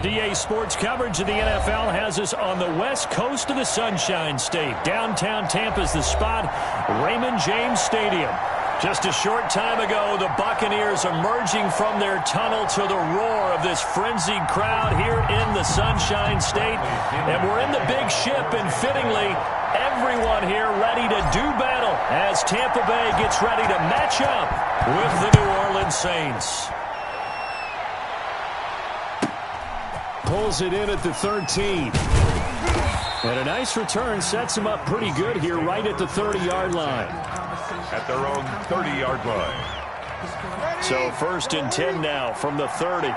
DA Sports coverage of the NFL has us on the west coast of the Sunshine State. Downtown Tampa's the spot, Raymond James Stadium. Just a short time ago, the Buccaneers emerging from their tunnel to the roar of this frenzied crowd here in the Sunshine State. And we're in the big ship, and fittingly, everyone here ready to do battle as Tampa Bay gets ready to match up with the New Orleans Saints. Pulls it in at the 13. And a nice return sets him up pretty good here right at the 30-yard line. At their own 30-yard line. So 1st and 10 now from the 30.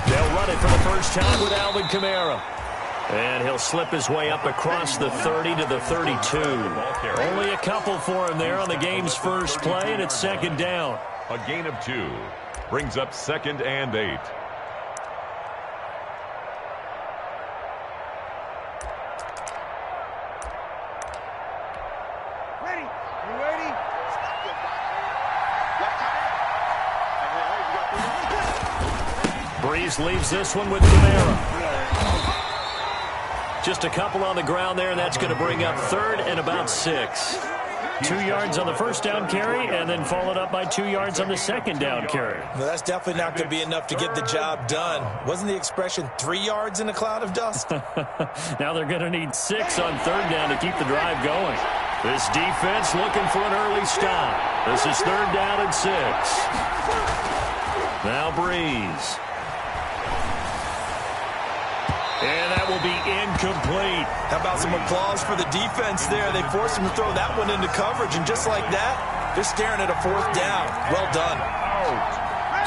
They'll run it for the first time with Alvin Kamara. And he'll slip his way up across the 30 to the 32. Only a couple for him there on the game's first play, and it's 2nd down. A gain of 2 brings up 2nd and 8. Breeze leaves this one with Kamara. Just a couple on the ground there, and that's going to bring up 3rd and about 6. 2 yards on the first down carry, and then followed up by 2 yards on the second down carry. Well, that's definitely not going to be enough to get the job done. Wasn't the expression 3 yards in a cloud of dust? Now they're going to need 6 on 3rd down to keep the drive going. This defense looking for an early stop. This is 3rd down and 6. Now Breeze. And that will be incomplete. How about some applause for the defense there? They forced him to throw that one into coverage, and just like that, they're staring at a 4th down. Well done.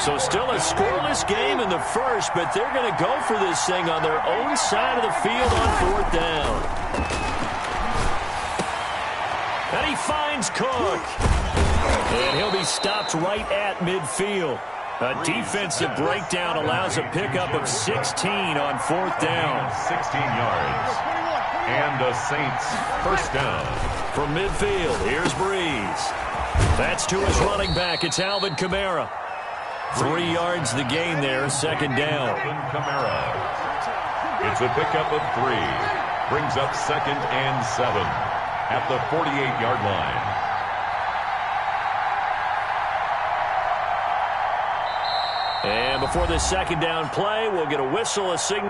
So still a scoreless game in the first, but they're going to go for this thing on their own side of the field on 4th down. And he finds Cook. And he'll be stopped right at midfield. A defensive breakdown allows a pickup of 16 on 4th down. 16 yards. And the Saints 1st down. From midfield, here's Breeze. That's to his running back. It's Alvin Kamara. 3 yards the gain there, 2nd down. Alvin Kamara. It's a pickup of 3. Brings up 2nd and 7 at the 48-yard line. And before this 2nd down play, we'll get a whistle, a signal.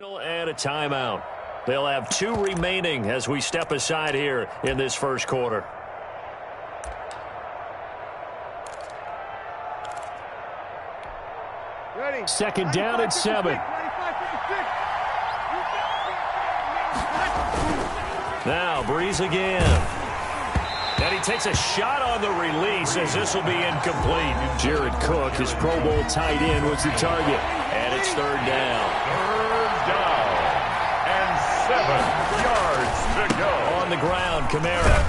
And a timeout. They'll have 2 remaining as we step aside here in this first quarter. Second down at 7. Now Breeze again. And he takes a shot on the release as this will be incomplete. Jared Cook, his Pro Bowl tight end, was the target. And it's third down. Third down. And 7 yards to go. On the ground, Kamara.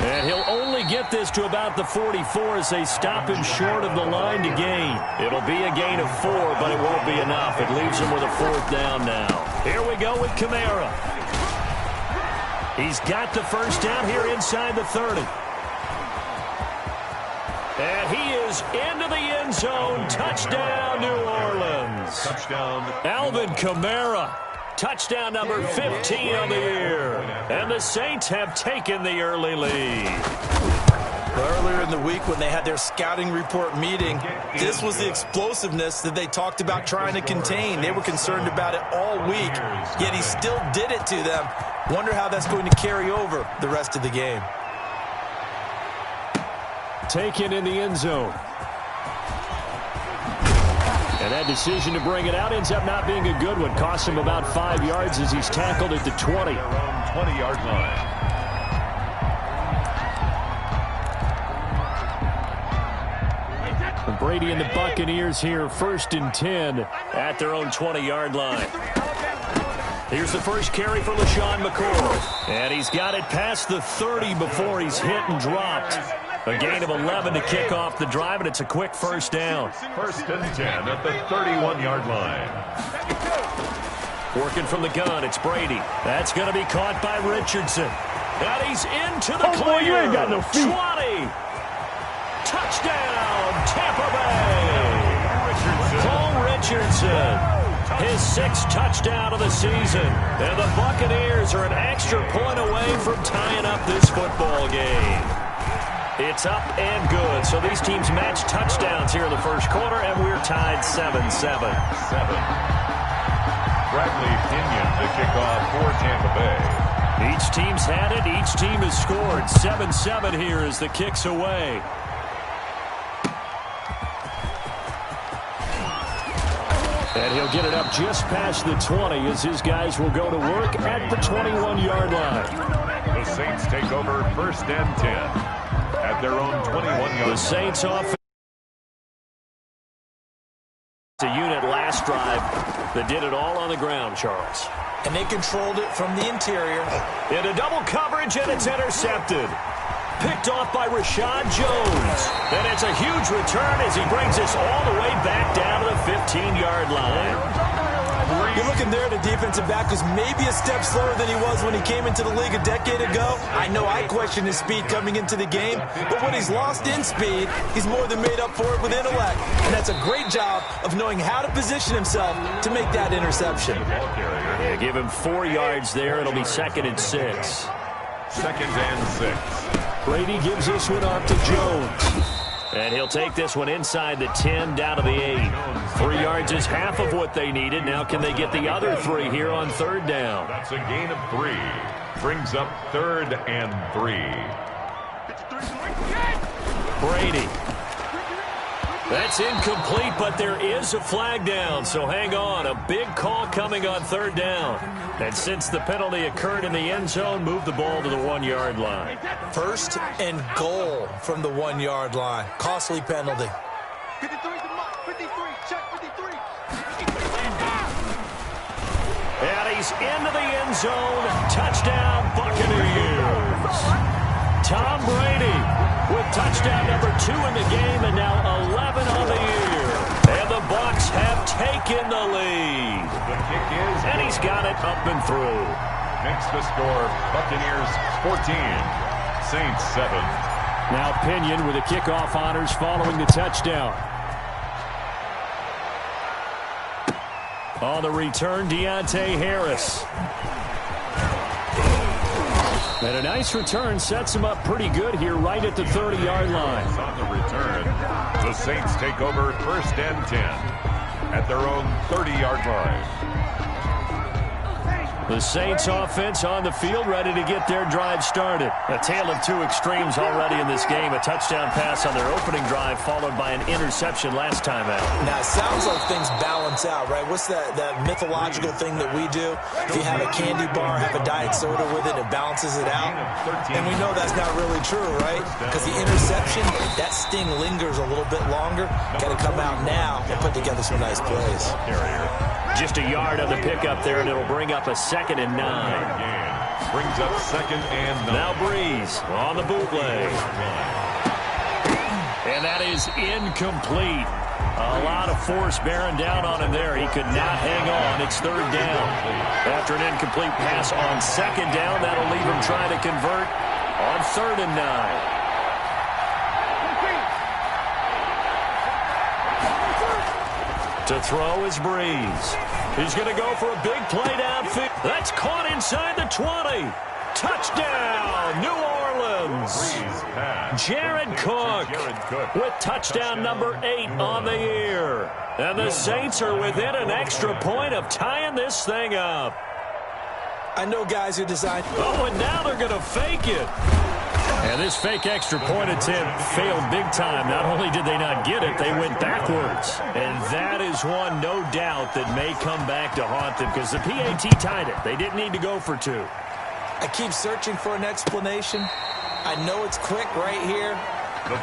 And he'll only get this to about the 44 as they stop him short of the line to gain. It'll be a gain of 4, but it won't be enough. It leaves him with a 4th down now. Here we go with Kamara. He's got the first down here inside the 30. And he is into the end zone. Touchdown, New Orleans. Touchdown. Alvin Kamara. Touchdown number 15 on the year. And the Saints have taken the early lead. Earlier in the week when they had their scouting report meeting, this was the explosiveness that they talked about trying to contain. They were concerned about it all week, yet he still did it to them. Wonder how that's going to carry over the rest of the game. Taken in the end zone. And that decision to bring it out ends up not being a good one. Costs him about 5 yards as he's tackled at the 20. Around 20-yard line. Brady and the Buccaneers here, 1st and 10 at their own 20-yard line. Here's the first carry for LaShawn McCoy. And he's got it past the 30 before he's hit and dropped. A gain of 11 to kick off the drive, and it's a quick first down. 1st and 10 at the 31-yard line. Working from the gun, it's Brady. That's going to be caught by Richardson. And he's into the clear. Boy, you ain't got no feet. 20. Touchdown, Tampa Bay. Cole Richardson. His 6th touchdown of the season. And the Buccaneers are an extra point away from tying up this football game. It's up and good. So these teams match touchdowns here in the first quarter, and we're tied 7-7. 7. Bradley Pinion to kick off for Tampa Bay. Each team's had it. Each team has scored. 7-7 here as the kick's away. And he'll get it up just past the 20 as his guys will go to work at the 21-yard line. The Saints take over 1st and 10 at their own 21-yard line. The Saints offense. The unit last drive that did it all on the ground, Charles. And they controlled it from the interior. Into double coverage, and it's intercepted. Picked off by Rashad Jones. And it's a huge return as he brings us all the way back down to the 15-yard line. You're looking there at the defensive back who's maybe a step slower than he was when he came into the league a decade ago. I know I questioned his speed coming into the game, but when he's lost in speed, he's more than made up for it with intellect. And that's a great job of knowing how to position himself to make that interception. Yeah, give him 4 yards there. It'll be 2nd and 6. 2nd and 6. Brady gives this one off to Jones. And he'll take this one inside the 10 down to the 8. 3 yards is half of what they needed. Now can they get the other 3 here on 3rd down? That's a gain of 3. Brings up 3rd and 3. Brady. That's incomplete, but there is a flag down, so hang on. A big call coming on 3rd down. And since the penalty occurred in the end zone, move the ball to the 1-yard line. 1st and goal from the 1-yard line. Costly penalty. 53, check 53. And he's into the end zone. Touchdown, Buccaneers. Tom Brady with touchdown number 2 in the game, and now 11 on the year. And the Bucs have taken the lead. The kick is, and he's got it up and through. Makes the score Buccaneers 14, Saints 7. Now Pinion with the kickoff honors following the touchdown. On the return, Deontay Harris. And a nice return sets him up pretty good here right at the 30-yard line. On the return, the Saints take over 1st and 10 at their own 30-yard line. The Saints offense on the field, ready to get their drive started. A tale of two extremes already in this game. A touchdown pass on their opening drive, followed by an interception last time out. Now, it sounds like things balance out, right? What's that mythological thing that we do? If you have a candy bar, have a diet soda with it, it balances it out. And we know that's not really true, right? Because the interception, that sting lingers a little bit longer. Got to come out now and put together some nice plays. Just a yard on the pickup there, and it'll bring up a 2nd and 9. Brings up 2nd and 9. Now Breeze on the bootleg. And that is incomplete. A lot of force bearing down on him there. He could not hang on. It's 3rd down. After an incomplete pass on 2nd down, that'll leave him trying to convert on 3rd and 9. To throw is Breeze. He's going to go for a big play downfield. That's caught inside the 20. Touchdown, New Orleans. Jared Cook with touchdown number 8 on the year. And the Saints are within an extra point of tying this thing up. I know guys who decide. Oh, and now they're going to fake it. And this fake extra point attempt failed big time. Not only did they not get it, they went backwards. And that is one, no doubt, that may come back to haunt them because the PAT tied it. They didn't need to go for 2. I keep searching for an explanation. I know it's quick right here.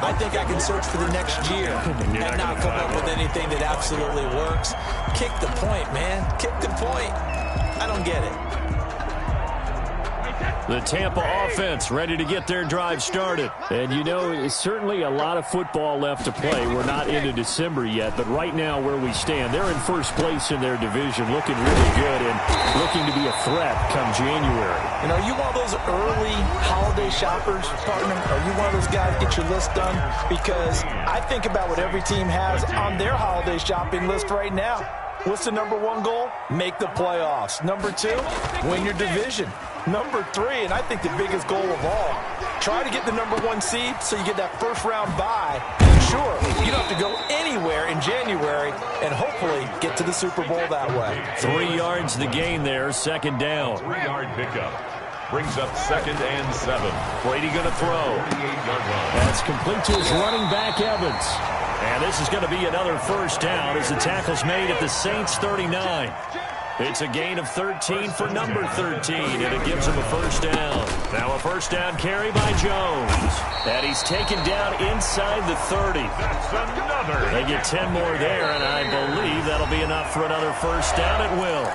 I think I can search for the next year and not come up with anything that absolutely works. Kick the point, man. Kick the point. I don't get it. The Tampa offense ready to get their drive started. And, you know, it's certainly a lot of football left to play. We're not into December yet, but right now where we stand, they're in first place in their division, looking really good and looking to be a threat come January. You know, are you one of those early holiday shoppers, partner? Are you one of those guys get your list done? Because I think about what every team has on their holiday shopping list right now. What's the number 1 goal? Make the playoffs. Number 2, win your division. Number 3, and I think the biggest goal of all, try to get the number 1 seed so you get that first-round bye. And sure, you don't have to go anywhere in January and hopefully get to the Super Bowl that way. 3 yards the gain there, 2nd down. 3-yard pickup. Brings up 2nd and 7. Brady going to throw. 48-yard line. That's complete to his running back, Evans. And this is going to be another first down as the tackle's made at the Saints 39. It's a gain of 13 for number 13, and it gives him a first down. Now a first down carry by Jones. And he's taken down inside the 30. That's another. They get 10 more there, and I believe that'll be enough for another first down. It will.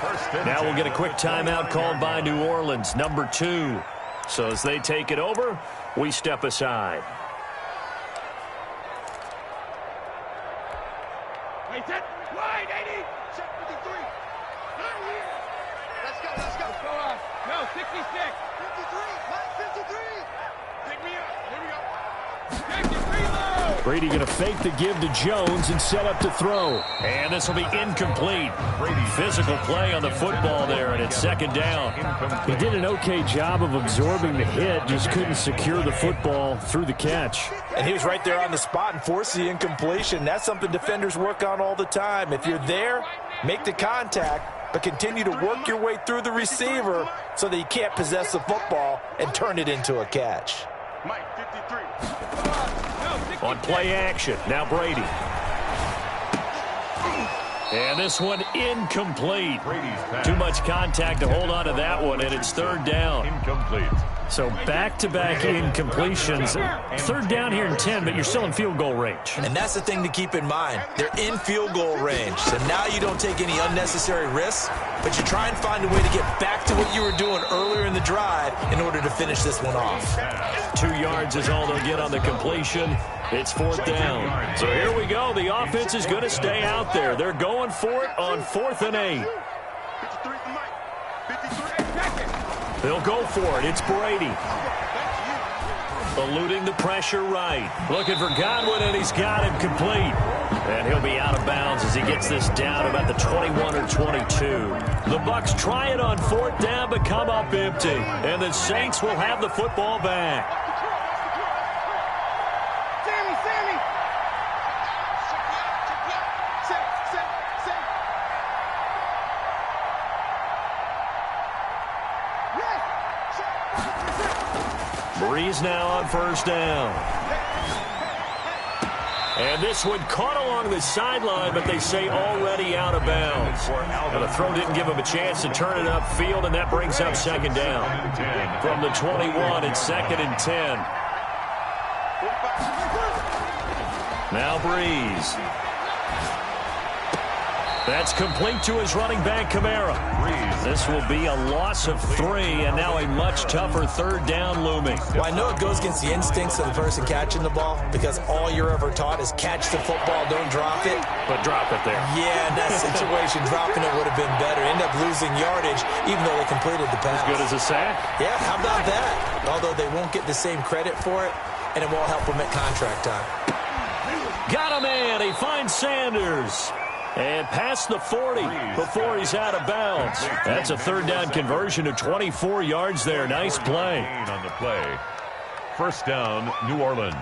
Now we'll get a quick timeout called by New Orleans, number 2. So as they take it over, we step aside. Wait, set. Wide, 80. Check 53. Let's go, let's go. Go on. No, 66. 53. Mike, 53. Pick me up. Here we go. 53 low. Brady going to fake the give to Jones and set up to throw. And this will be incomplete. Physical play on the football there, and it's 2nd down. He did an okay job of absorbing the hit, just couldn't secure the football through the catch. And he was right there on the spot and forced the incompletion. That's something defenders work on all the time. If you're there, make the contact, but continue to work your way through the receiver so that you can't possess the football and turn it into a catch. Mike, 53. On play action, now Brady. And this one incomplete. Too much contact to hold on to that one, and it's 3rd down. Incomplete. So back-to-back incompletions. 3rd down here in 10, but you're still in field goal range. And that's the thing to keep in mind. They're in field goal range. So now you don't take any unnecessary risks, but you try and find a way to get back to what you were doing earlier in the drive in order to finish this one off. 2 yards is all they'll get on the completion. It's 4th down. So here we go. The offense is going to stay out there. They're going for it on 4th and 8. 53 for Mike. 53. They'll go for it. It's Brady. Eluding the pressure right. Looking for Godwin, and he's got him complete. And he'll be out of bounds as he gets this down about the 21 or 22. The Bucs try it on 4th down, but come up empty. And the Saints will have the football back. Breeze now on first down. And this one caught along the sideline, but they say already out of bounds. And the throw didn't give him a chance to turn it upfield, and that brings up second down. From the 21, it's 2nd and 10. Now Breeze. That's complete to his running back, Kamara. This will be a loss of 3, and now a much tougher third down looming. Well, I know it goes against the instincts of the person catching the ball because all you're ever taught is catch the football, don't drop it. But drop it there. Yeah, in that situation, dropping it would have been better. End up losing yardage, even though they completed the pass. As good as a sack? Yeah, how about that? Although they won't get the same credit for it, and it won't help them at contract time. Got a man. He finds Sanders. And past the 40 before he's out of bounds. That's a third down conversion of 24 yards there. Nice play. On the play. First down, New Orleans.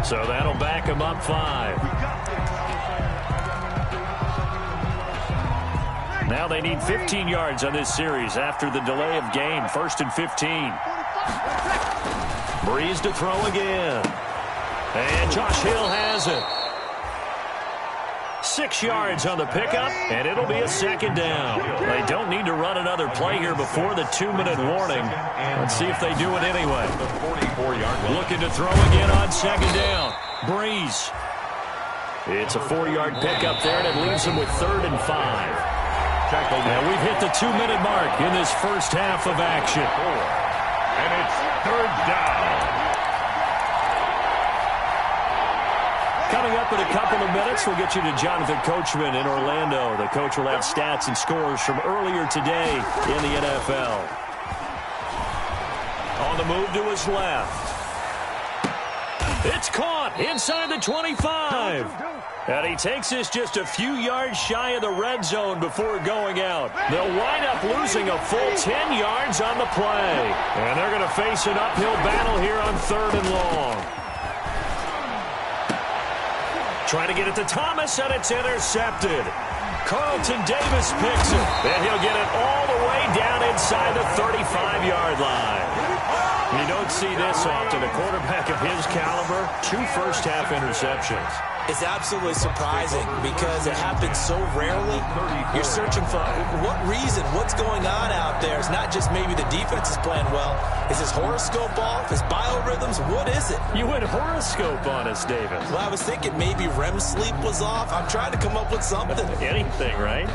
So that'll back him up 5. Now they need 15 yards on this series after the delay of game. 1st and 15. Breeze to throw again. And Josh Hill has it. 6 yards on the pickup, and it'll be a second down. They don't need to run another play here before the 2-minute warning. Let's see if they do it anyway. Looking to throw again on second down. Breeze. It's a 4-yard pickup there, and it leaves them with 3rd and 5. Now we've hit the 2-minute mark in this first half of action. And it's 3rd down. Coming up in a couple of minutes, we'll get you to Jonathan Coachman in Orlando. The coach will have stats and scores from earlier today in the NFL. On the move to his left. It's caught inside the 25. And he takes this just a few yards shy of the red zone before going out. They'll wind up losing a full 10 yards on the play. And they're going to face an uphill battle here on 3rd and long. Trying to get it to Thomas, and it's intercepted. Carlton Davis picks it, and he'll get it all the way down inside the 35-yard line. You don't see this often. A quarterback of his caliber, 2 first-half interceptions. It's absolutely surprising because it happens so rarely. You're searching for what reason, what's going on out there. It's not just maybe the defense is playing well. Is his horoscope off? His biorhythms? What is it? You went horoscope on us, David. Well, I was thinking maybe REM sleep was off. I'm trying to come up with something. Anything, right?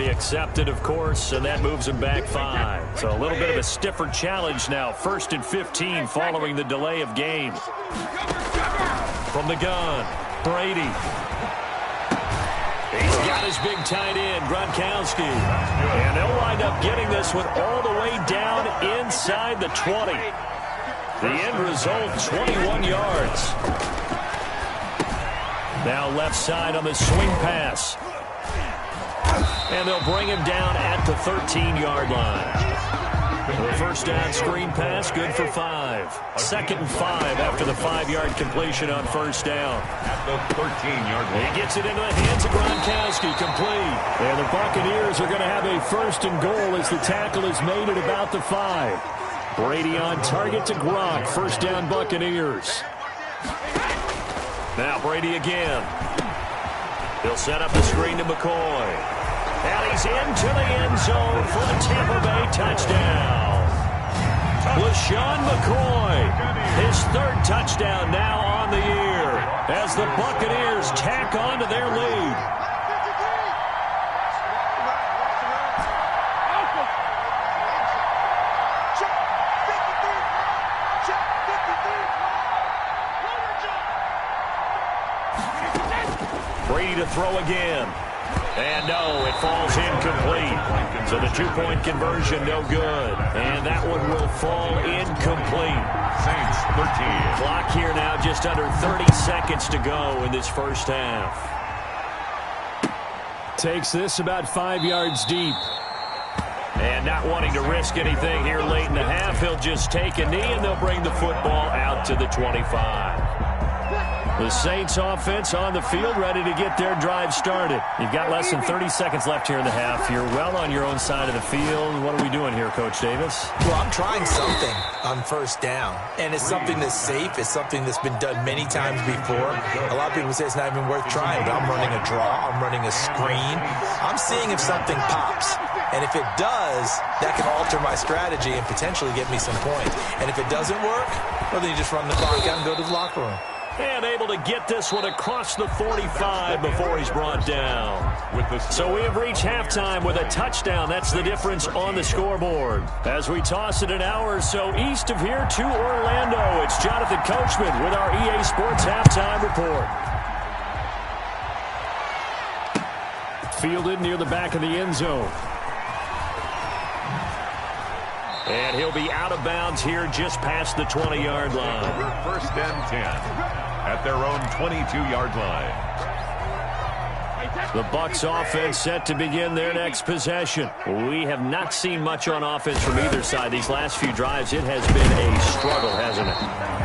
Accepted, of course, and that moves him back 5. So a little bit of a stiffer challenge now. 1st and 15 following the delay of game. From the gun, Brady. He's got his big tight end, Gronkowski. And they'll wind up getting this one all the way down inside the 20. The end result, 21 yards. Now left side on the swing pass. And they'll bring him down at the 13-yard line. The first down screen pass, good for 5. 2nd and 5 after the 5-yard completion on first down. At the 13-yard line. He gets it into the hands of Gronkowski, complete. And the Buccaneers are going to have a 1st and goal as the tackle is made at about the 5. Brady on target to Gronk. First down, Buccaneers. Now Brady again. He'll set up the screen to McCoy. And he's into the end zone for a Tampa Bay touchdown. LaShawn McCoy, his 3rd touchdown now on the year. as the Buccaneers tack on to their lead. Brady to throw again. And no, it falls incomplete. So the two-point conversion, no good. And that one will fall incomplete. Saints 13. Clock here now, just under 30 seconds to go in this first half. Takes this about 5 yards deep. And not wanting to risk anything here late in the half, he'll just take a knee and they'll bring the football out to the 25. The Saints offense on the field, ready to get their drive started. You've got less than 30 seconds left here in the half. You're well on your own side of the field. What are we doing here, Coach Davis? Well, I'm trying something on first down, and it's something that's safe. It's something that's been done many times before. A lot of people say it's not even worth trying, but I'm running a draw. I'm running a screen. I'm seeing if something pops. And if it does, that can alter my strategy and potentially get me some points. And if it doesn't work, well, then you just run the clock out and go to the locker room. And able to get this one across the 45 before he's brought down. So we have reached halftime with a touchdown. That's the difference on the scoreboard. As we toss it an hour or so east of here to Orlando, it's Jonathan Coachman with our EA Sports Halftime Report. Fielded near the back of the end zone. And he'll be out of bounds here just past the 20-yard line. First and 10 at their own 22-yard line. The Bucs offense set to begin their next possession. We have not seen much on offense from either side. These last few drives, it has been a struggle, hasn't it?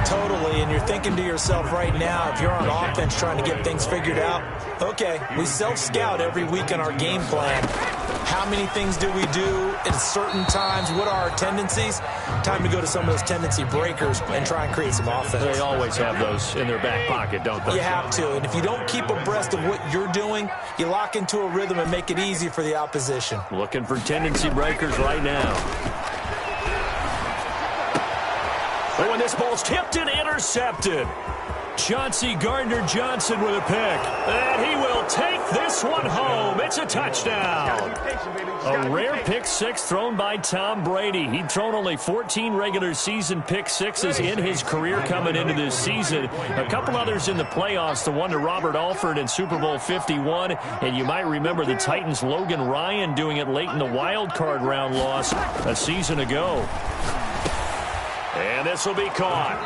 Totally, and you're thinking to yourself right now, if you're on offense trying to get things figured out, okay, we self-scout every week on our game plan. How many things do we do at certain times? What are our tendencies? Time to go to some of those tendency breakers and try and create some offense. They always have those in their back pocket, don't they? You have to, and if you don't keep abreast of what you're doing, you lock into a rhythm and make it easy for the opposition. Looking for tendency breakers right now. Oh, and this ball's tipped and intercepted. Chauncey Gardner-Johnson with a pick. And he will take this one home. It's a touchdown. A rare pick six thrown by Tom Brady. He'd thrown only 14 regular season pick sixes in his career coming into this season. A couple others in the playoffs, the one to Robert Alford in Super Bowl 51. And you might remember the Titans' Logan Ryan doing it late in the wild card round loss a season ago. And this will be caught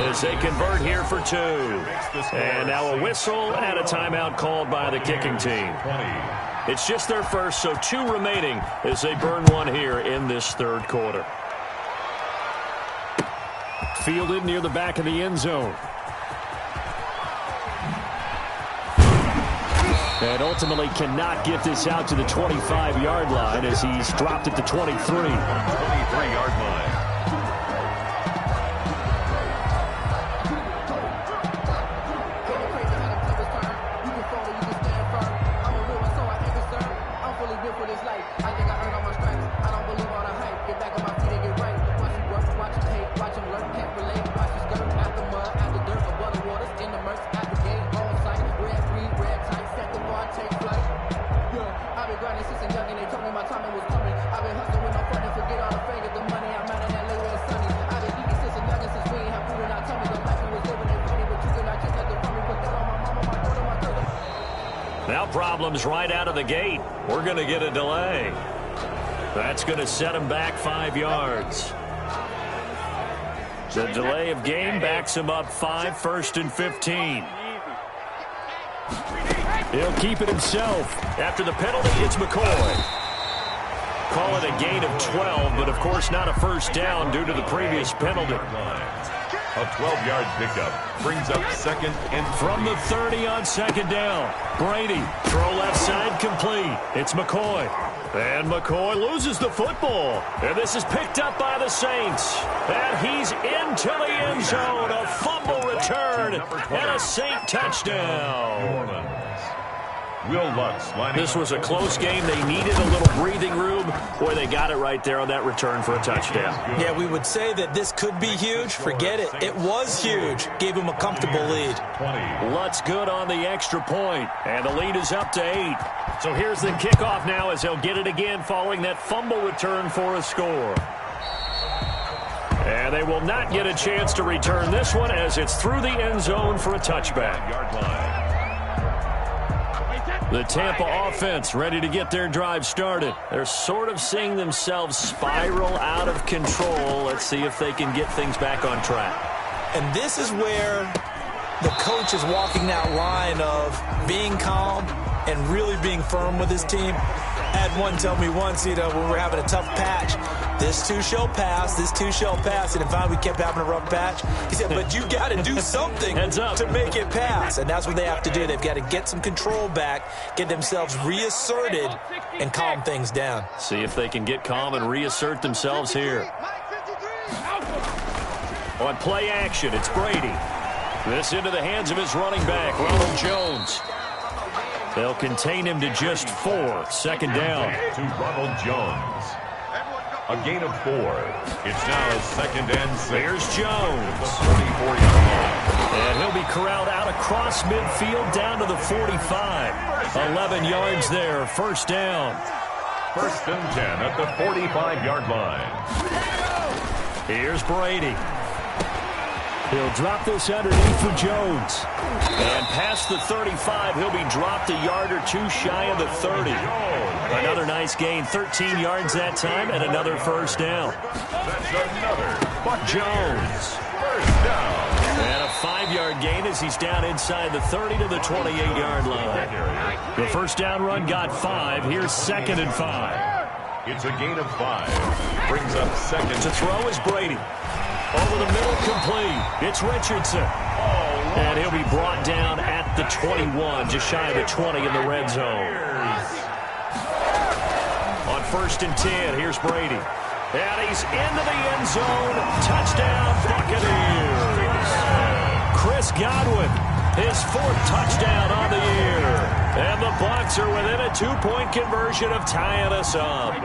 as they convert here for two. And now a whistle and a timeout called by the kicking team. It's just their first, so two remaining as they burn one here in this third quarter. Fielded near the back of the end zone. And ultimately cannot get this out to the 25-yard line as he's dropped at the 23. 23-yard line. Now problems right out of the gate. We're going to get a delay. That's going to set him back 5 yards. The delay of game backs him up 5, 1st and 15. He'll keep it himself. After the penalty, it's McCoy. Call it a gain of 12, but of course not a first down due to the previous penalty. A 12-yard pickup brings up second and from the 30 on second down. Brady, throw left side complete. It's McCoy. And McCoy loses the football. And this is picked up by the Saints. And he's into the end zone. A fumble return and a Saint touchdown. Will Lutz lining This was a close game. They needed a little breathing room. Boy, they got it right there on that return for a touchdown. Yeah, we would say that this could be huge. Forget it. It was huge. Gave him a comfortable lead. 20. Lutz good on the extra point, and the lead is up to 8. So here's the kickoff now as they'll get it again following that fumble return for a score. And they will not get a chance to return this one as it's through the end zone for a touchback. Yard line. The Tampa offense ready to get their drive started. They're sort of seeing themselves spiral out of control. Let's see if they can get things back on track. And this is where the coach is walking that line of being calm and really being firm with his team. I had one tell me once, when we were having a tough patch, this too shall pass, this too shall pass. And finally we kept having a rough patch. He said, but you got to do something to make it pass. And that's what they have to do. They've got to get some control back, get themselves reasserted, and calm things down. See if they can get calm and reassert themselves here. On play action, it's Brady. This into the hands of his running back, Ronald Jones. They'll contain him to just 4. Second down. To Ronald Jones. A gain of 4. It's now second and 6. There's Jones. 44-yard line. And he'll be corralled out across midfield down to the 45. 11 yards there. First down. First and 10 at the 45-yard line. Here's Brady. He'll drop this underneath for Jones. And past the 35, he'll be dropped a yard or 2 shy of the 30. Another nice gain, 13 yards that time, and another first down. That's another. Jones. First down. And a 5-yard gain as he's down inside the 30 to the 28-yard line. The first down run got 5. Here's second and 5. It's a gain of 5. Brings up second. To throw is Brady. Over the middle, complete. It's Richardson. And he'll be brought down at the 21, just shy of the 20 in the red zone. On first and 10, here's Brady. And he's into the end zone. Touchdown, Buccaneers. Chris Godwin, his 4th touchdown on the year. And the Bucs are within a 2-point conversion of tying us up.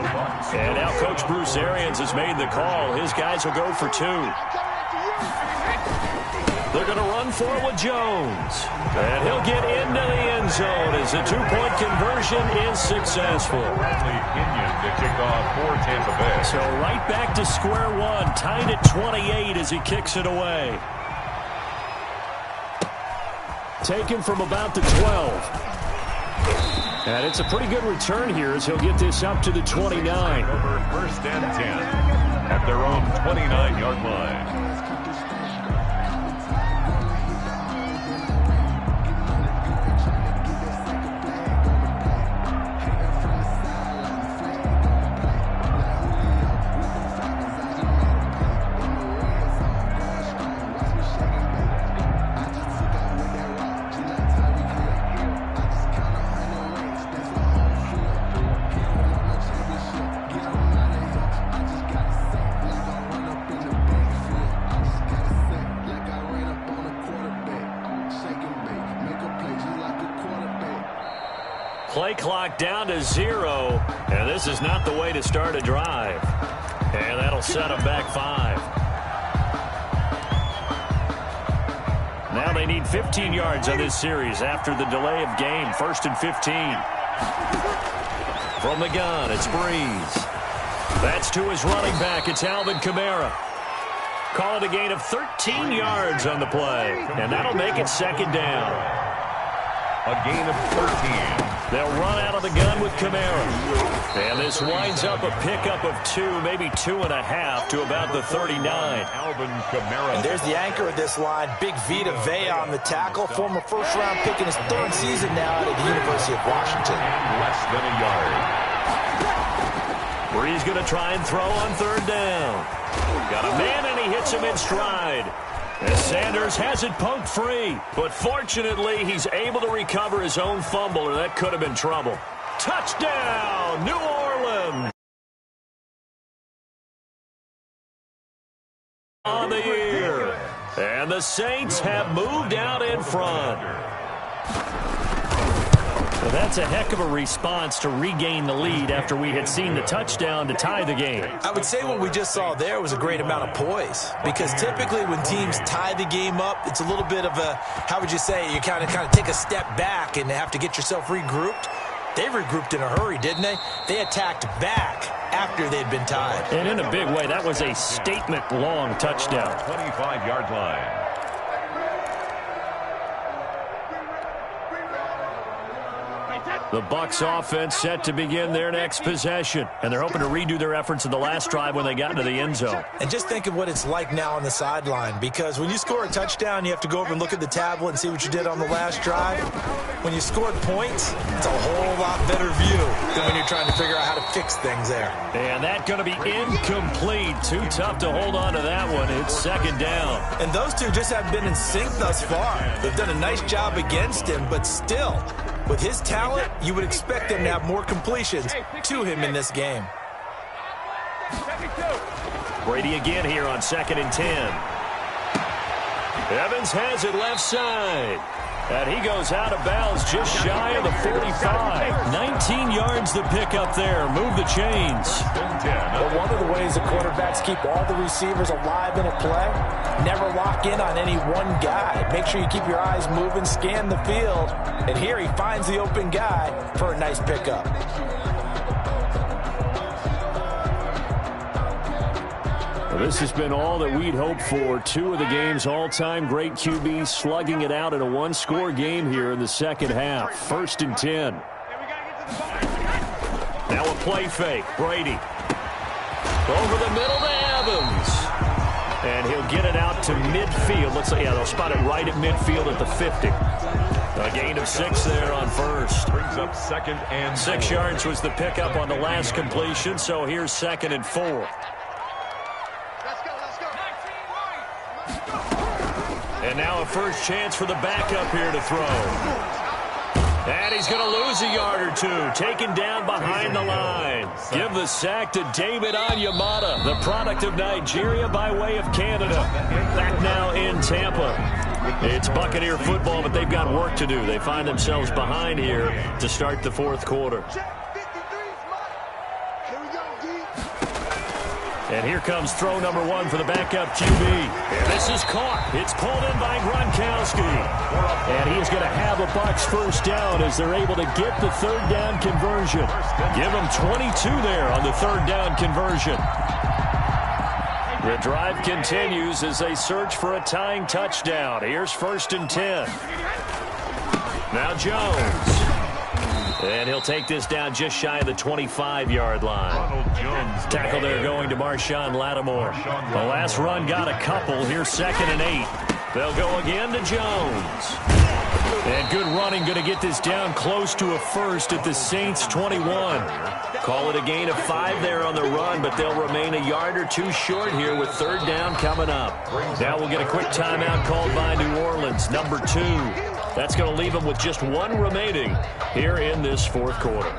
And now Coach Bruce Arians has made the call. His guys will go for 2. They're going to run for it with Jones. And he'll get into the end zone as the 2-point conversion is successful. Bradley Pinion to kick off for Tampa Bay. So right back to square one, tied at 28 as he kicks it away. Taken from about the 12. And it's a pretty good return here as he'll get this up to the 29. Over first and 10 at their own 29-yard line. Play clock down to 0, and this is not the way to start a drive. And that'll set them back 5. Now they need 15 yards on this series after the delay of game. First and 15. From the gun, it's Breeze. That's to his running back. It's Alvin Kamara. Call it a gain of 13 yards on the play, and that'll make it second down. A gain of 13. They'll run out of the gun with Kamara. And this winds up a pickup of 2, maybe 2.5 to about the 39. Alvin Kamara. And there's the anchor of this line, Big Vita Vea on the tackle, former first-round pick in his 3rd season now out of the University of Washington. Less than a yard. Breeze going to try and throw on 3rd down. Got a man, and he hits him in stride. As Sanders has it poked free. But fortunately, he's able to recover his own fumble, or that could have been trouble. Touchdown, New Orleans! On the year. And the Saints have moved out in front. Well, that's a heck of a response to regain the lead after we had seen the touchdown to tie the game. I would say what we just saw there was a great amount of poise, because typically when teams tie the game up, it's a little bit of a, how would you say, you kind of take a step back and have to get yourself regrouped. They regrouped in a hurry, didn't they? They attacked back after they'd been tied. And in a big way, that was a statement-long touchdown. 25-yard line. The Bucs offense set to begin their next possession, and they're hoping to redo their efforts in the last drive when they got into the end zone. And just think of what it's like now on the sideline, because when you score a touchdown, you have to go over and look at the tablet and see what you did on the last drive. When you scored points, it's a whole lot better view than when you're trying to figure out how to fix things there. And that's going to be incomplete. Too tough to hold on to that one. It's second down. And those two just haven't been in sync thus far. They've done a nice job against him, but still, with his talent, you would expect them to have more completions to him in this game. Brady again here on 2nd and 10. Evans has it left side. And he goes out of bounds just shy of the 45. 19 yards to pick up there. Move the chains. Well, one of the ways the quarterbacks keep all the receivers alive in a play, never lock in on any one guy. Make sure you keep your eyes moving, scan the field. And here he finds the open guy for a nice pickup. This has been all that we'd hoped for. Two of the game's all-time great QBs slugging it out in a one-score game here in the second half. 1st and 10. Now a play fake. Brady. Over the middle to Evans. And he'll get it out to midfield. Looks like, yeah, they'll spot it right at midfield at the 50. A gain of 6 there on first. Brings up 2nd and 6 yards was the pickup on the last completion, so here's 2nd and 4. And now a first chance for the backup here to throw. And he's going to lose a yard or two. Taken down behind the line. Give the sack to David Onyemata, the product of Nigeria by way of Canada. Back now in Tampa. It's Buccaneer football, but they've got work to do. They find themselves behind here to start the 4th quarter. And here comes throw number 1 for the backup QB. And this is caught. It's pulled in by Gronkowski. And he is going to have a Bucs first down as they're able to get the 3rd down conversion. Give them 22 there on the 3rd down conversion. The drive continues as they search for a tying touchdown. Here's 1st and 10. Now Jones. And he'll take this down just shy of the 25-yard line. Tackle there going to Marshawn Lattimore. The last run got a couple. Here's 2nd and 8. They'll go again to Jones. And good running, going to get this down close to a first at the Saints 21. Call it a gain of 5 there on the run, but they'll remain a yard or two short here with 3rd down coming up. Now we'll get a quick timeout called by New Orleans, number 2. That's going to leave them with just 1 remaining here in this 4th quarter.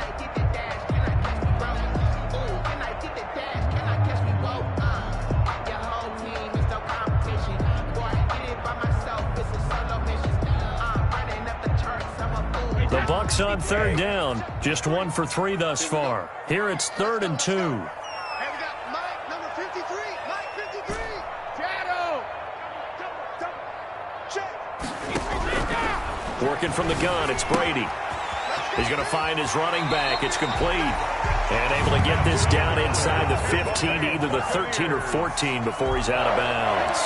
The Bucs on 3rd down, just 1 for 3 thus far. Here it's 3rd and 2. Hey, we got Mike, number 53. Mike, 53. Shadow. Check. Working from the gun, it's Brady. He's going to find his running back. It's complete. And able to get this down inside the 15, either the 13 or 14 before he's out of bounds.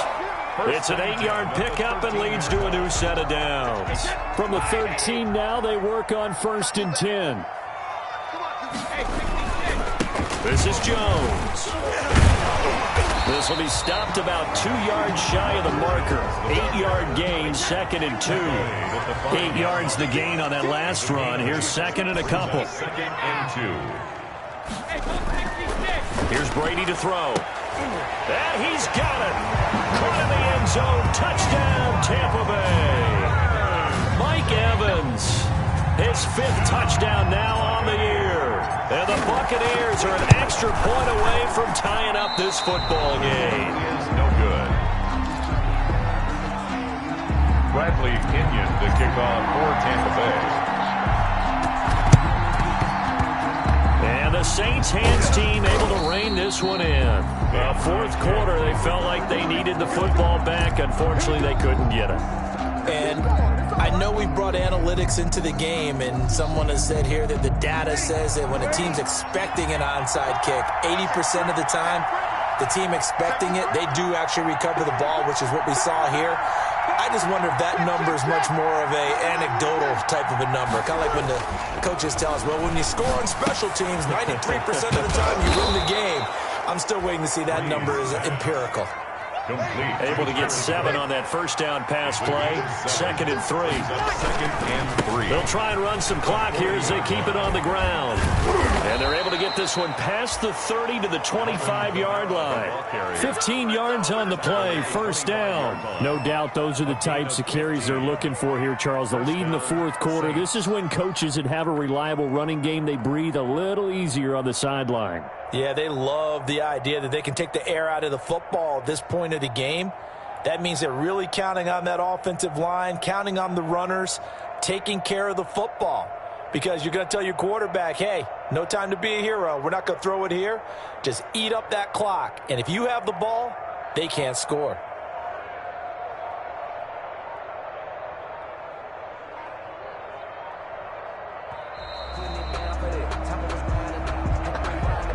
It's an 8-yard pickup and leads to a new set of downs. From the 13 now, they work on 1st and 10. This is Jones. This will be stopped about 2 yards shy of the marker. 8-yard gain, 2nd and 2. 8 yards the gain on that last run. Here's 2nd and a couple. 2nd and 2. Here's Brady to throw. And he's got it. Caught in the end zone. Touchdown, Tampa Bay. Mike Evans, his 5th touchdown now on the year. And the Buccaneers are an extra point away from tying up this football game. Is no good. Bradley Kenyon to kick off for Tampa Bay. The Saints hands team able to rein this one in. Fourth quarter, they felt like they needed the football back. Unfortunately, they couldn't get it. And I know we brought analytics into the game, and someone has said here that the data says that when a team's expecting an onside kick, 80% of the time, the team expecting it, they do actually recover the ball, which is what we saw here. I just wonder if that number is much more of a anecdotal type of a number. Kind of like when the coaches tell us, well, when you score on special teams, 93% of the time you win the game. I'm still waiting to see that number is empirical. Complete. Able to get 7 on that first down pass play. Second and 3. Second and 3. They'll try and run some clock here as they keep it on the ground. And they're able to get this one past the 30 to the 25-yard line. 15 yards on the play. First down. No doubt those are the types of carries they're looking for here, Charles. The lead in the fourth quarter. This is when coaches that have a reliable running game, they breathe a little easier on the sideline. Yeah, they love the idea that they can take the air out of the football at this point of the game. That means they're really counting on that offensive line, counting on the runners, taking care of the football. Because you're going to tell your quarterback, hey, no time to be a hero. We're not going to throw it here. Just eat up that clock. And if you have the ball, they can't score.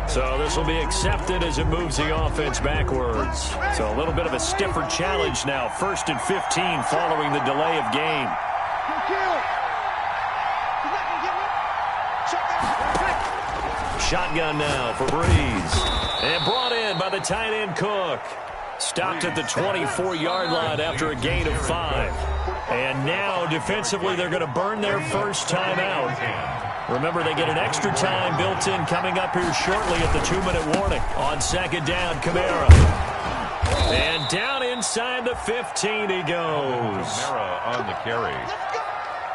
So this will be accepted as it moves the offense backwards. So a little bit of a stiffer challenge now. First and 15 following the delay of game. Shotgun now for Breeze. And brought in by the tight end Cook. Stopped at the 24-yard line after a gain of 5. And now defensively they're going to burn their first timeout. Remember, they get an extra time built in coming up here shortly at the 2-minute warning. On second down, Kamara. And down inside the 15 he goes. Kamara on the carry.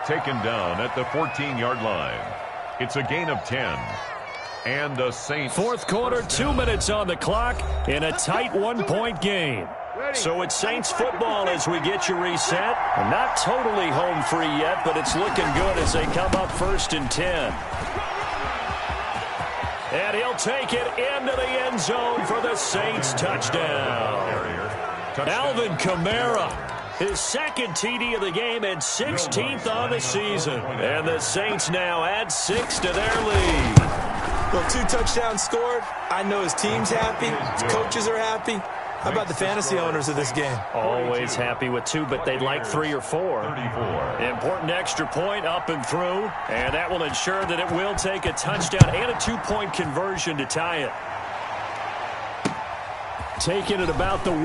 Taken down at the 14-yard line. It's a gain of 10. And the Saints. Fourth quarter, 2 minutes on the clock in a tight one-point game. So it's Saints football as we get you reset. Not totally home free yet, but it's looking good as they come up first and 10. And he'll take it into the end zone for the Saints touchdown. Alvin Kamara, his second TD of the game and 16th on the season. And the Saints now add 6 to their lead. Well, 2 touchdowns scored. I know his team's happy. His coaches are happy. How about the fantasy owners of this game? Always happy with 2, but they'd like 3 or 4. 34. Important extra point up and through, and that will ensure that it will take a touchdown and a 2-point conversion to tie it. Taking it about the 1.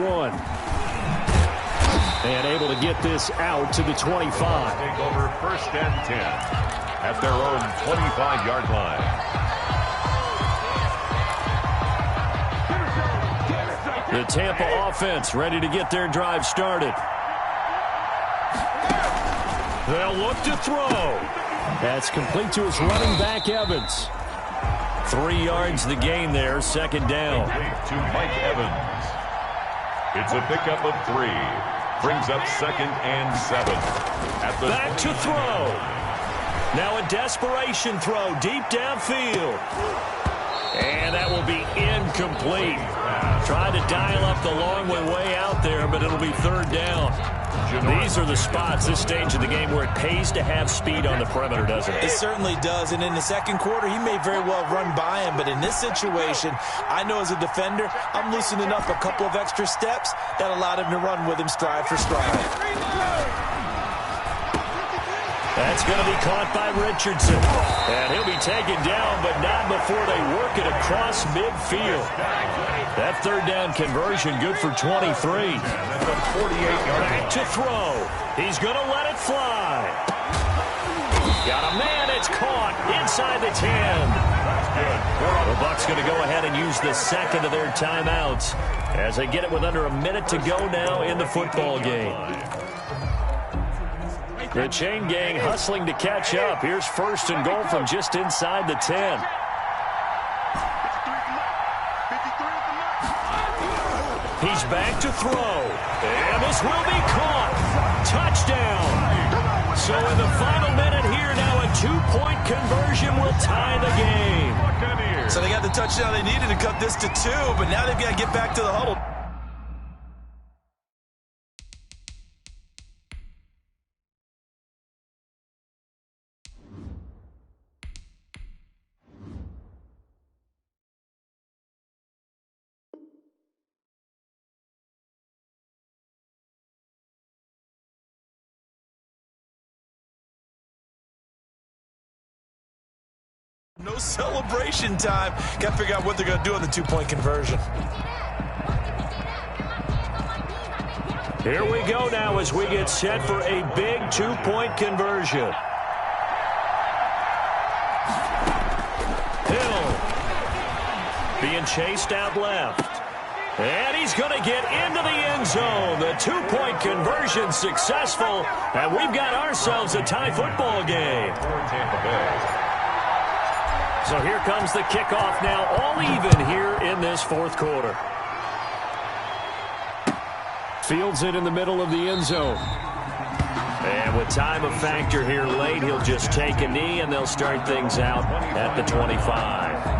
And able to get this out to the 25. Take over first and 10 at their own 25-yard line. The Tampa offense ready to get their drive started. They'll look to throw. That's complete to his running back, Evans. 3 yards the gain there, second down. To Mike Evans. It's a pickup of 3. Brings up second and 7. At the back to throw. Now a desperation throw deep downfield. And that will be incomplete. Tried to dial up the long way out there, but it'll be third down. These are the spots, this stage of the game, where it pays to have speed on the perimeter, doesn't it? It certainly does. And in the second quarter, he may very well run by him. But in this situation, I know as a defender, I'm loosening up a couple of extra steps that allowed him to run with him stride for stride. That's going to be caught by Richardson. And he'll be taken down, but not before they work it across midfield. That third down conversion good for 23. Back to throw. He's going to let it fly. Got a man. It's caught inside the 10. The Bucs going to go ahead and use the second of their timeouts as they get it with under a minute to go now in the football game. The chain gang hustling to catch up. Here's first and goal from just inside the 10. He's back to throw. And this will be caught. Touchdown. So in the final minute here now, a two-point conversion will tie the game. So they got the touchdown they needed to cut this to 2, but now they've got to get back to the huddle. No celebration time. Got to figure out what they're going to do on the two-point conversion. Here we go now as we get set for a big two-point conversion. Hill being chased out left. And he's going to get into the end zone. The two-point conversion successful. And we've got ourselves a tie football game. So here comes the kickoff now, all even here in this fourth quarter. Fields it in the middle of the end zone. And with time a factor here late, he'll just take a knee, and they'll start things out at the 25.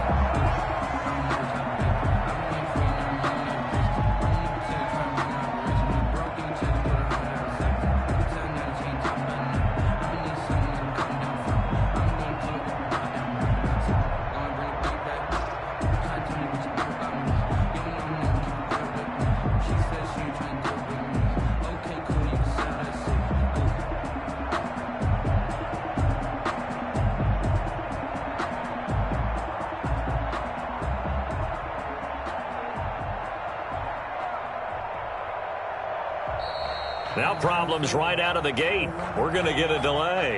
Now problems right out of the gate. We're going to get a delay.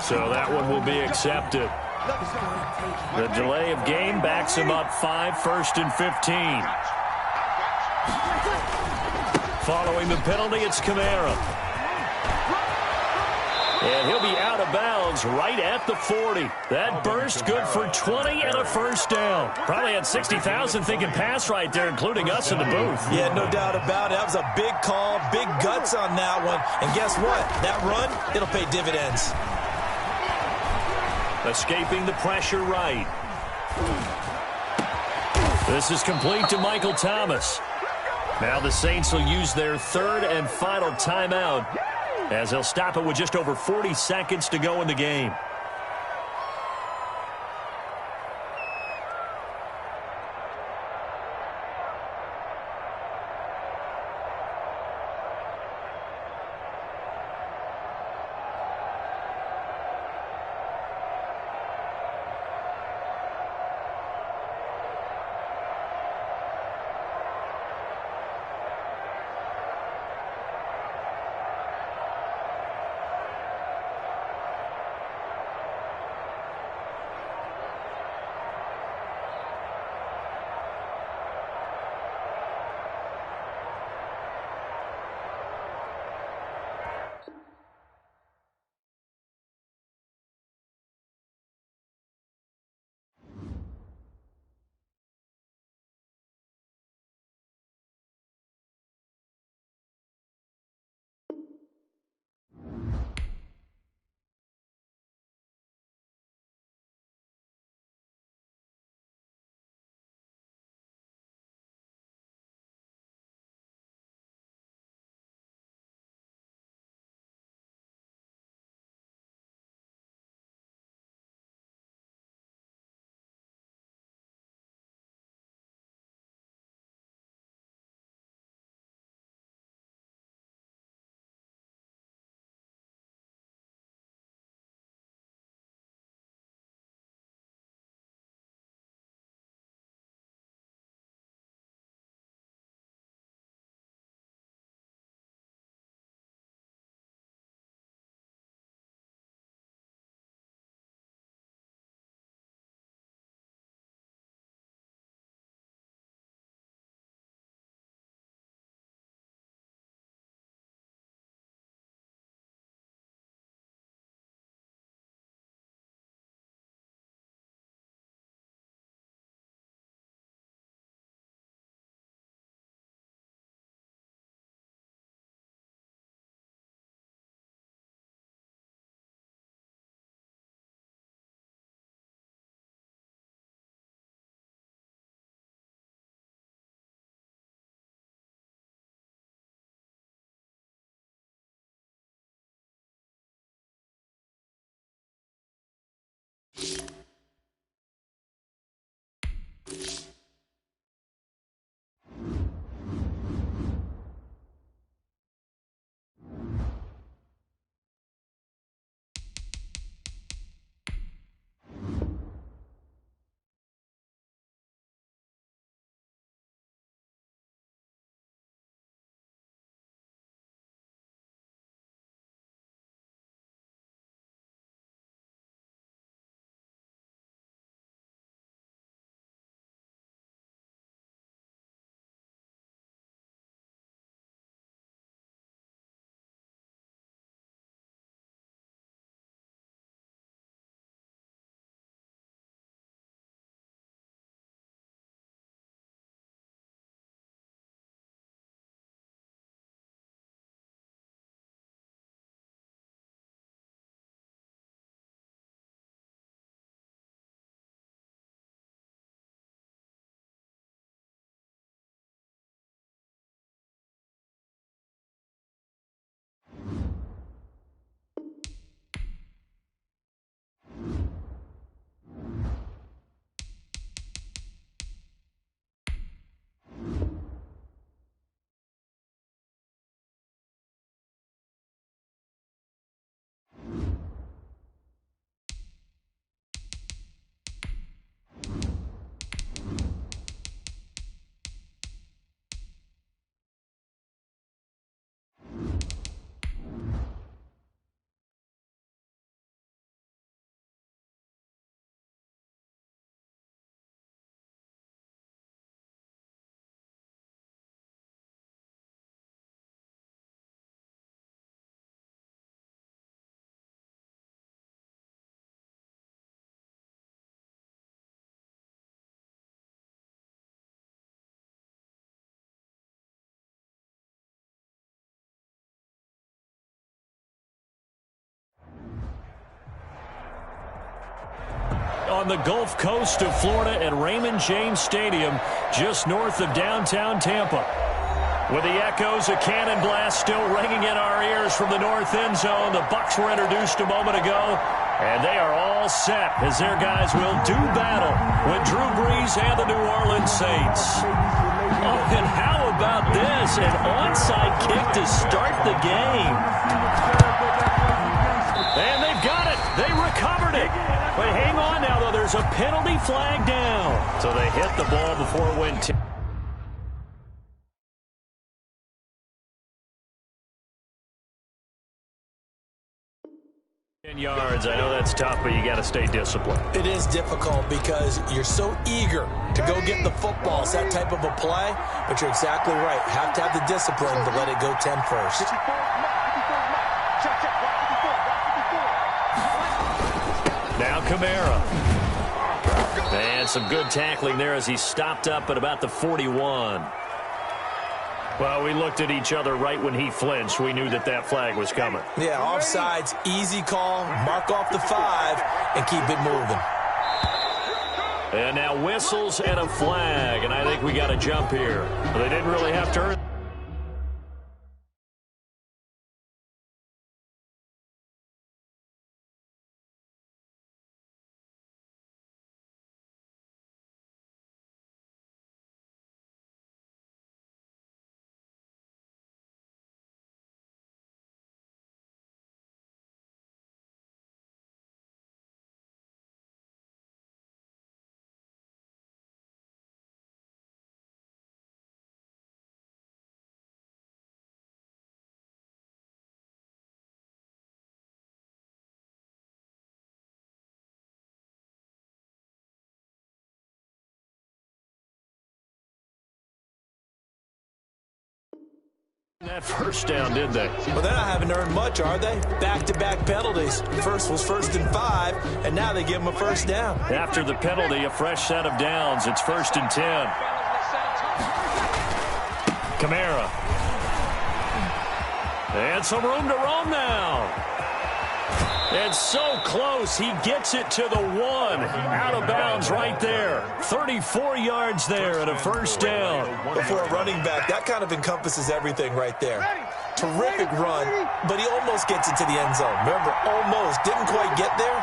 So that one will be accepted. The delay of game backs him up 5, 1st and 15. Following the penalty, it's Kamara. And he'll be out of bounds right at the 40. That burst good for 20 and a first down. Probably had 60,000 thinking pass right there, including us in the booth. Yeah, no doubt about it. That was a big call, big guts on that one. And guess what? That run, it'll pay dividends. Escaping the pressure right. This is complete to Michael Thomas. Now the Saints will use their third and final timeout, as they'll stop it with just over 40 seconds to go in the game. On the Gulf Coast of Florida at Raymond James Stadium, just north of downtown Tampa. With the echoes of cannon blast still ringing in our ears from the north end zone, the Bucs were introduced a moment ago, and they are all set as their guys will do battle with Drew Brees and the New Orleans Saints. Oh, and how about this? An onside kick to start the game. And they've got it. They recovered it. But hang on now, though. There's a penalty flag down. So they hit the ball before it went 10. Yards. I know that's tough, but you got to stay disciplined. It is difficult because you're so eager to go get the football. It's that type of a play, but you're exactly right. Have to have the discipline to let it go 10 first. Now Kamara. And some good tackling there as he stopped up at about the 41. Well, we looked at each other right when he flinched. We knew that that flag was coming. Yeah, offsides, easy call, mark off the 5, and keep it moving. And now whistles and a flag, and I think we got a jump here. They didn't really have to earn. That first down, did they? Well, they're not having earned much, are they? Back-to-back penalties. First was 1st and 5, and now they give them a first down. After the penalty, a fresh set of downs. It's 1st and 10. Kamara. And some room to roam now. And so close, he gets it to the 1. Out of bounds right there. 34 yards there and a first down. But for a running back, that kind of encompasses everything right there. Terrific run, but he almost gets it to the end zone. Remember, almost. Didn't quite get there.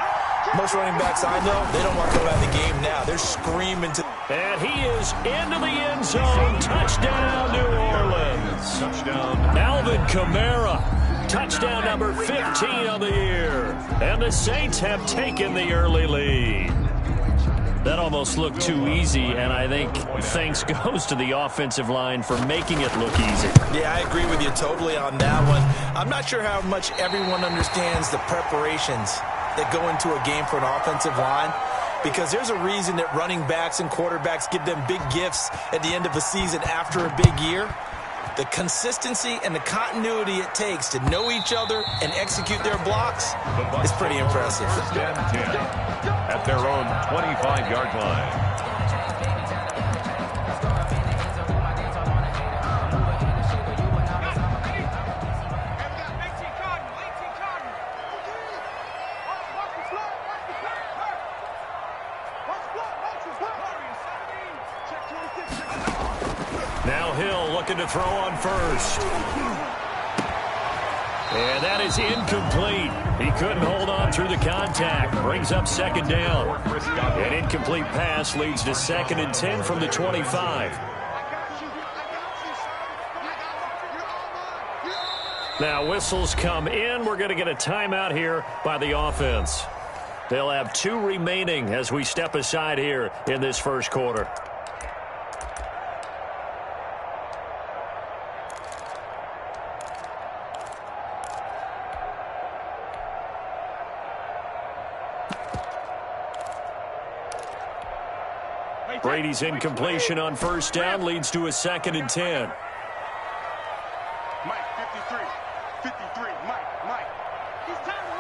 Most running backs I know, they don't want to go out of the game now. They're screaming to... And he is into the end zone. Touchdown, New Orleans. Touchdown. Alvin Kamara. Touchdown number 15 on the year. And the Saints have taken the early lead. That almost looked too easy, and I think thanks goes to the offensive line for making it look easy. Yeah, I agree with you totally on that one. I'm not sure how much everyone understands the preparations that go into a game for an offensive line, because there's a reason that running backs and quarterbacks give them big gifts at the end of a season after a big year. The consistency and the continuity it takes to know each other and execute their blocks is pretty impressive. First and 10 at their own 25-yard line. Now Hill looking to throw on first. And that is incomplete. He couldn't hold on through the contact. Brings up second down. An incomplete pass leads to 2nd and 10 from the 25. Now whistles come in. We're going to get a timeout here by the offense. They'll have 2 remaining as we step aside here in this first quarter. Brady's incompletion on first down leads to a 2nd and 10. Mike, 53, Mike. It's time to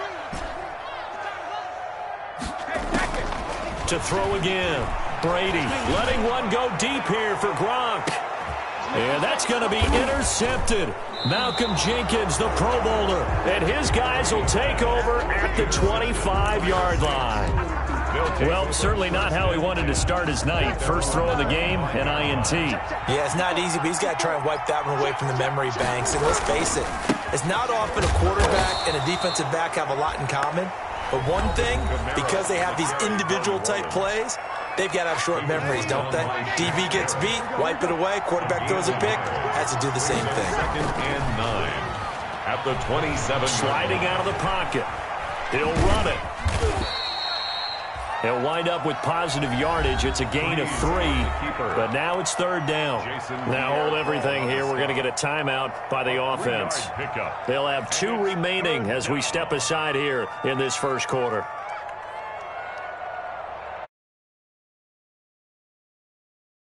leave. To throw again. Brady letting one go deep here for Gronk. And that's going to be intercepted. Malcolm Jenkins, the Pro Bowler, and his guys will take over at the 25-yard line. Well, certainly not how he wanted to start his night. First throw of the game, an INT. Yeah, it's not easy, but he's got to try and wipe that one away from the memory banks. And let's face it, it's not often a quarterback and a defensive back have a lot in common. But one thing, because they have these individual type plays, they've got to have short memories, don't they? DB gets beat, wipe it away, quarterback throws a pick, has to do the same thing. 2nd and 9 at the 27. Sliding out of the pocket. He'll run it. He'll wind up with positive yardage. It's a gain of 3, but now it's 3rd down. Now hold everything here. We're going to get a timeout by the offense. They'll have 2 remaining as we step aside here in this first quarter.